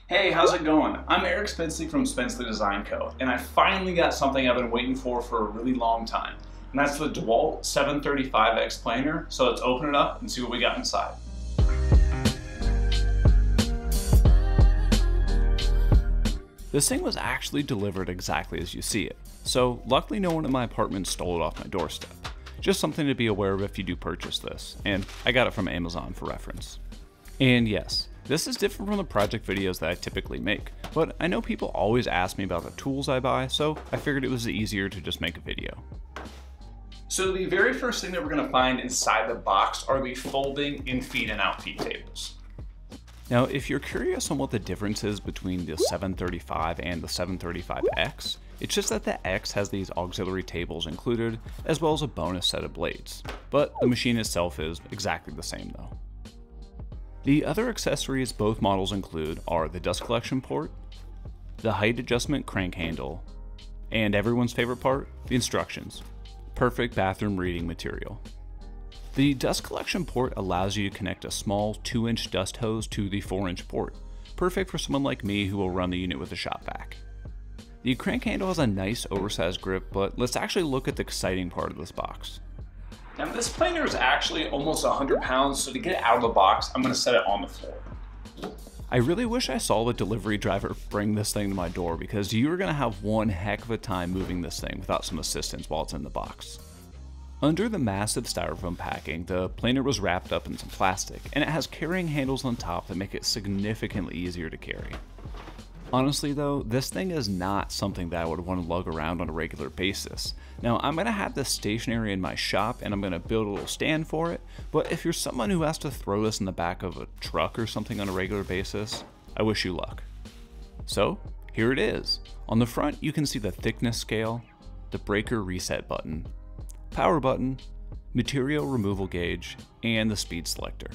Hey, how's it going? I'm Eric Spencley from Spencley Design Co. And I finally got something I've been waiting for a really long time. And that's the Dewalt DW735x Planer. So let's open it up and see what we got inside. This thing was actually delivered exactly as you see it. So luckily no one in my apartment stole it off my doorstep. Just something to be aware of if you do purchase this. And I got it from Amazon for reference. And yes, this is different from the project videos that I typically make, but I know people always ask me about the tools I buy, so I figured it was easier to just make a video. So the very first thing that we're going to find inside the box are the folding Infeed and Outfeed tables. Now, if you're curious on what the difference is between the 735 and the 735X, it's just that the X has these auxiliary tables included, as well as a bonus set of blades, but the machine itself is exactly the same though. The other accessories both models include are the dust collection port, the height adjustment crank handle, and everyone's favorite part, the instructions. Perfect bathroom reading material. The dust collection port allows you to connect a small 2-inch dust hose to the 4-inch port, perfect for someone like me who will run the unit with a shop vac. The crank handle has a nice oversized grip, but let's actually look at the exciting part of this box. Now this planer is actually almost 100 pounds, so to get it out of the box, I'm going to set it on the floor. I really wish I saw the delivery driver bring this thing to my door, because you are going to have one heck of a time moving this thing without some assistance while it's in the box. Under the massive styrofoam packing, the planer was wrapped up in some plastic, and it has carrying handles on top that make it significantly easier to carry. Honestly though, this thing is not something that I would want to lug around on a regular basis. Now I'm going to have this stationary in my shop and I'm going to build a little stand for it, but if you're someone who has to throw this in the back of a truck or something on a regular basis, I wish you luck. So here it is. On the front you can see the thickness scale, the breaker reset button, power button, material removal gauge, and the speed selector.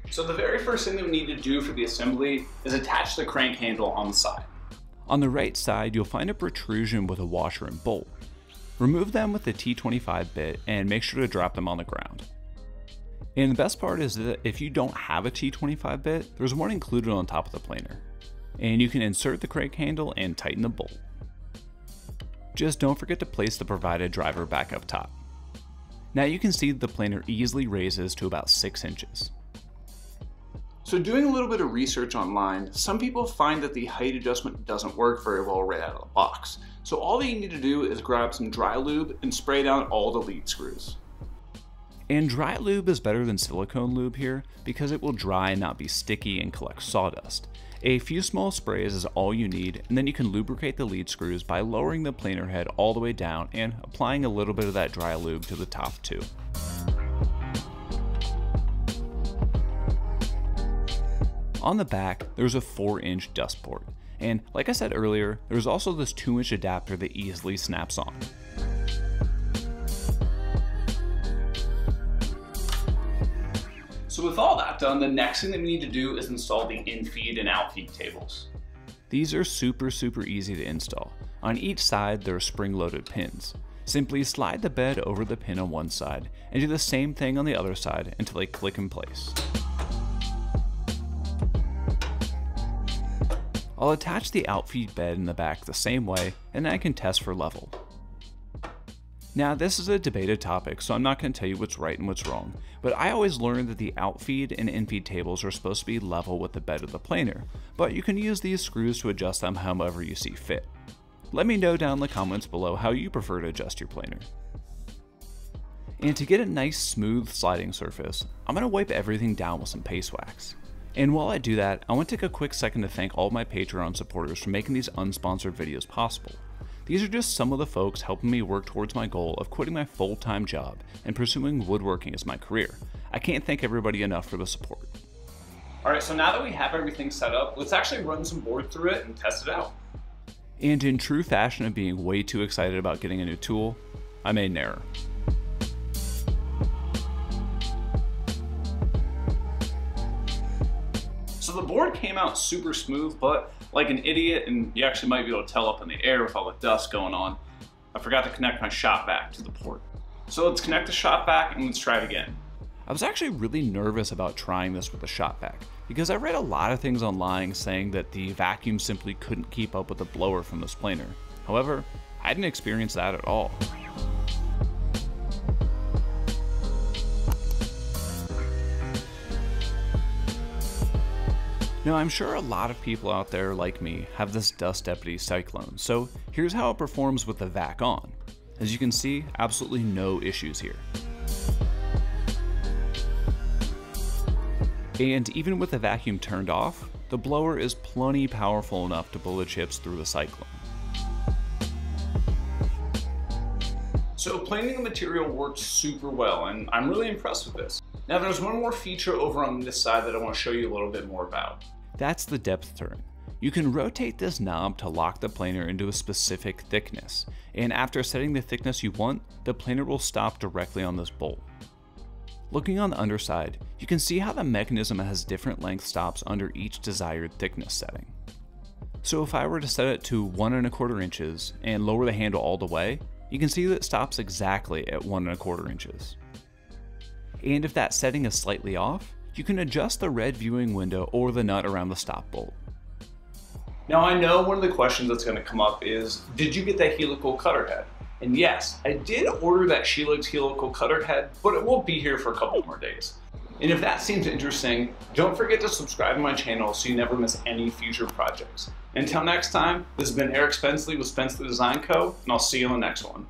So the very first thing that we need to do for the assembly is attach the crank handle on the side. On the right side, you'll find a protrusion with a washer and bolt. Remove them with the T25 bit and make sure to drop them on the ground. And the best part is that if you don't have a T25 bit, there's one included on top of the planer. And you can insert the crank handle and tighten the bolt. Just don't forget to place the provided driver back up top. Now you can see that the planer easily raises to about 6 inches. So doing a little bit of research online, some people find that the height adjustment doesn't work very well right out of the box. So all that you need to do is grab some dry lube and spray down all the lead screws. And dry lube is better than silicone lube here because it will dry and not be sticky and collect sawdust. A few small sprays is all you need, and then you can lubricate the lead screws by lowering the planer head all the way down and applying a little bit of that dry lube to the top too. On the back, there's a 4-inch dust port, and like I said earlier, there's also this 2-inch adapter that easily snaps on. So with all that done, the next thing that we need to do is install the Infeed and Outfeed tables. These are super easy to install. On each side, there are spring-loaded pins. Simply slide the bed over the pin on one side, and do the same thing on the other side until they click in place. I'll attach the outfeed bed in the back the same way, and then I can test for level. Now this is a debated topic, so I'm not going to tell you what's right and what's wrong, but I always learned that the outfeed and infeed tables are supposed to be level with the bed of the planer, but you can use these screws to adjust them however you see fit. Let me know down in the comments below how you prefer to adjust your planer. And to get a nice smooth sliding surface, I'm going to wipe everything down with some paste wax. And while I do that, I want to take a quick second to thank all my Patreon supporters for making these unsponsored videos possible. These are just some of the folks helping me work towards my goal of quitting my full-time job and pursuing woodworking as my career. I can't thank everybody enough for the support. Alright, so now that we have everything set up, let's actually run some board through it and test it out. And in true fashion of being way too excited about getting a new tool, I made an error. So the board came out super smooth, but like an idiot, and you actually might be able to tell up in the air with all the dust going on, I forgot to connect my shop vac to the port. So let's connect the shop vac and let's try it again. I was actually really nervous about trying this with the shop vac, because I read a lot of things online saying that the vacuum simply couldn't keep up with the blower from this planer. However, I didn't experience that at all. Now, I'm sure a lot of people out there like me have this Dust Deputy Cyclone, so here's how it performs with the vac on. As you can see, absolutely no issues here. And even with the vacuum turned off, the blower is plenty powerful enough to pull the chips through the Cyclone. So planing the material works super well, and I'm really impressed with this. Now there's one more feature over on this side that I want to show you a little bit more about. That's the depth turn. You can rotate this knob to lock the planer into a specific thickness, and after setting the thickness you want, the planer will stop directly on this bolt. Looking on the underside, you can see how the mechanism has different length stops under each desired thickness setting. So if I were to set it to 1 1/4 inches and lower the handle all the way, you can see that it stops exactly at 1 1/4 inches. And if that setting is slightly off, you can adjust the red viewing window or the nut around the stop bolt. Now I know one of the questions that's going to come up is, did you get that helical cutter head? And yes, I did order that Sheelix helical cutter head, but it won't be here for a couple more days. And if that seems interesting, don't forget to subscribe to my channel so you never miss any future projects. Until next time, this has been Eric Spencley with Spencley Design Co., and I'll see you on the next one.